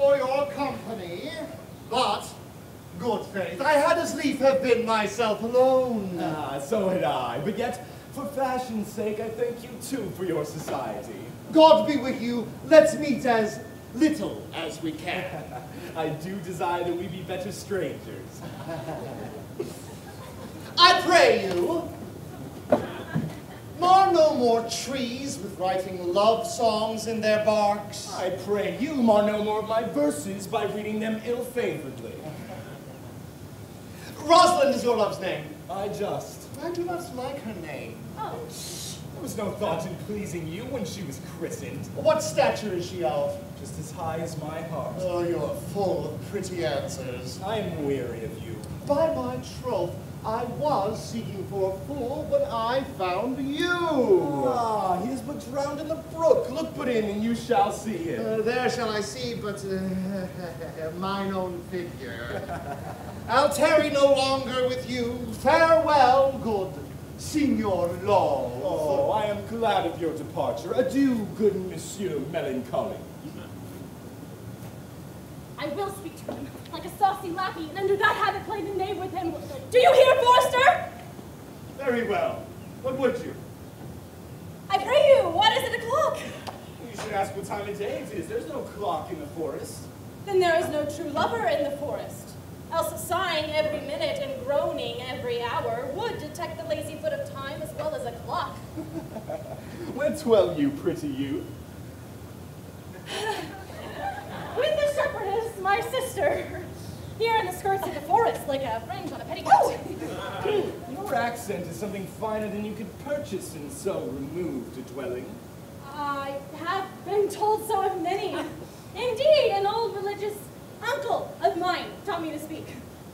for your company, but, good faith, I had as lief have been myself alone. Ah, so had I, but yet, for fashion's sake, I thank you too for your society. God be with you, let's meet as little as we can. I do desire that we be better strangers. I pray you, mar no more trees with writing love songs in their barks. I pray you mar no more of my verses by reading them ill-favoredly. Rosalind is your love's name. I do not like her name. Oh. There was no thought in pleasing you when she was christened. What stature is she of? Just as high as my heart. Oh, you're full of pretty answers. I am weary of you. By my troth, I was seeking for a fool, but I found you. Ah, he is but drowned in the brook. Look but in, and you shall see him. There shall I see but mine own figure. I'll tarry no longer with you. Farewell, good Signor Law. Oh, I am glad of your departure. Adieu, good Monsieur Melancholy. I will speak to him, like a saucy lackey, and under that habit play the knave with him. Do you hear, Forster? Very well. What would you? I pray you, what is it o'clock? You should ask what time of day it is. There's no clock in the forest. Then there is no true lover in the forest. Else sighing every minute and groaning every hour would detect the lazy foot of time as well as a clock. Whence well you, pretty youth? With the shepherdess, my sister, here in the skirts of the forest, like a fringe on a petticoat. Oh! Your accent is something finer than you could purchase in so removed a dwelling. I have been told so of many. Indeed, an old religious uncle of mine taught me to speak.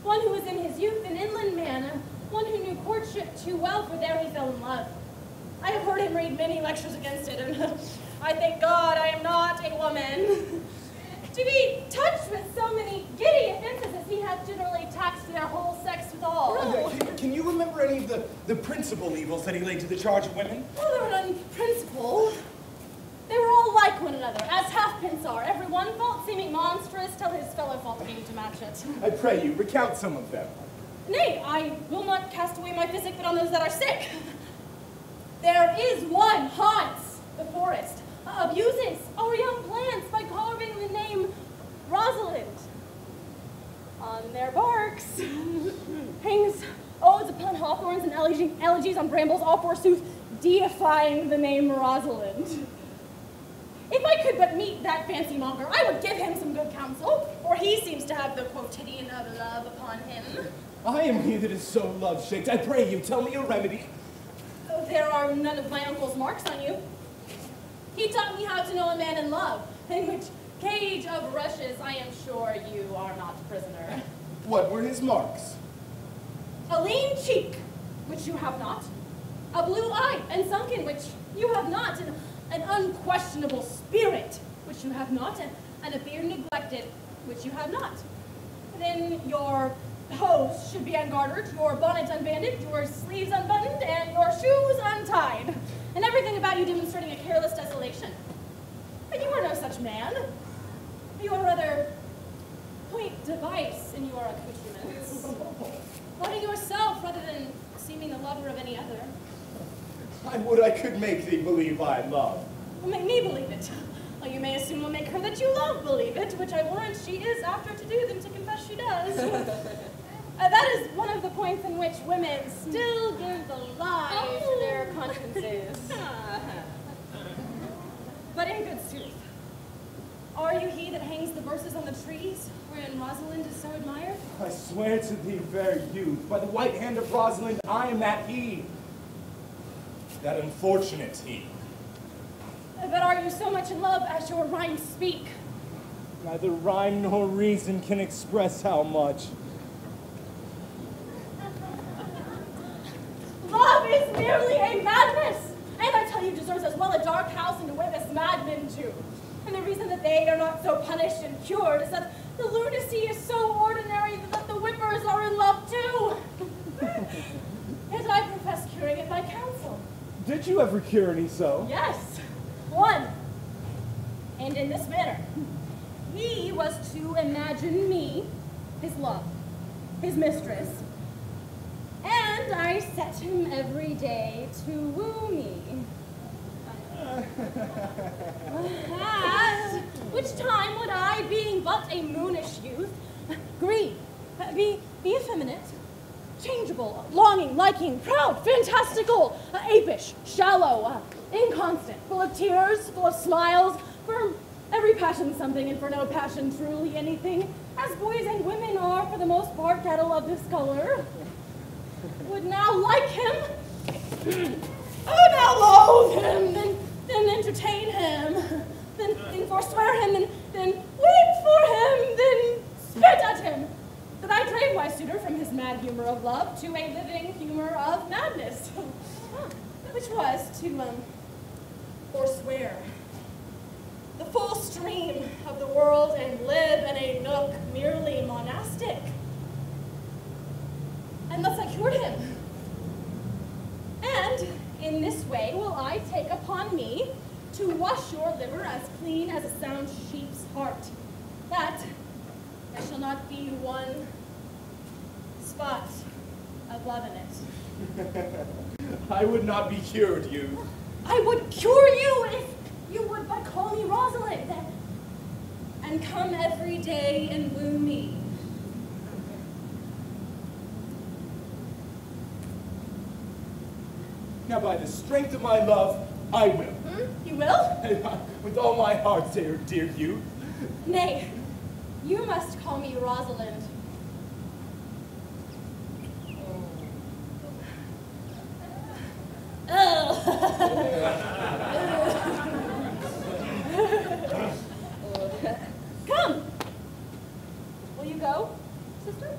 One who was in his youth an inland man, one who knew courtship too well, for there he fell in love. I have heard him read many lectures against it, and I thank God I am not a woman. To be touched with so many giddy offenses as he hath generally taxed their whole sex withal. Can you remember any of the principal evils that he laid to the charge of women? Well, there were none principal. They were all like one another, as halfpence are, every one fault seeming monstrous till his fellow fault came to match it. I pray you, recount some of them. Nay, I will not cast away my physic but on those that are sick. There is one haunts the forest, abuses our young plants by carving the name Rosalind on their barks, hangs odes upon hawthorns and elegies on brambles, all forsooth deifying the name Rosalind. If I could but meet that fancy monger, I would give him some good counsel, for he seems to have the quotidian of love upon him. I am he that is so love-shaked. I pray you, tell me a remedy. There are none of my uncle's marks on you. He taught me how to know a man in love, in which cage of rushes I am sure you are not prisoner. What were his marks? A lean cheek, which you have not, a blue eye and sunken, which you have not, and an unquestionable spirit, which you have not, and a beard neglected, which you have not. Then your hose should be ungartered, your bonnet unbanded, your sleeves unbuttoned, and your shoes untied, and everything about you demonstrating a careless desolation. But you are no such man. You are rather point device in your accoutrements. Loving yourself rather than seeming the lover of any other. I would I could make thee believe I love. Well, make me believe it. Well, you may assume will make her that you love believe it, which I warrant she is after to do than to confess she does. That is one of the points in which women still give the lie to their consciences. But in good sooth, are you he that hangs the verses on the trees, wherein Rosalind is so admired? I swear to thee, fair youth, by the white hand of Rosalind, I am that he. That unfortunate he. But are you so much in love as your rhymes speak? Neither rhyme nor reason can express how much. Love is merely a madness, and I tell you deserves as well a dark house and a whip as madmen do. And the reason that they are not so punished and cured is that the lunacy is so ordinary that the whippers are in love too. Yet I profess curing it by counsel. Did you ever cure any so? Yes, one. And in this manner. he was to imagine me, his love, his mistress, and I set him every day to woo me. At which time would I, being but a moonish youth, grieve, be effeminate, changeable, longing, liking, proud, fantastical, apish, shallow, inconstant, full of tears, full of smiles, for every passion something, and for no passion truly anything, as boys and women are for the most part cattle of this color, would now like him, I would now loathe him, then entertain him, then forswear him, then weep for him, then spit at him, that I drave my suitor from his mad humor of love to a living humor of madness, which was to forswear the full stream of the world and live in a nook merely monastic. And thus I cured him. And in this way will I take upon me to wash your liver as clean as a sound sheep's heart, that there shall not be one spot of love in it. I would not be cured, you. I would cure you if you would but call me Rosalind, and come every day and woo me. Now, by the strength of my love, I will. You will? With all my heart, dear you. Nay, you must call me Rosalind. Come. Will you go, sister?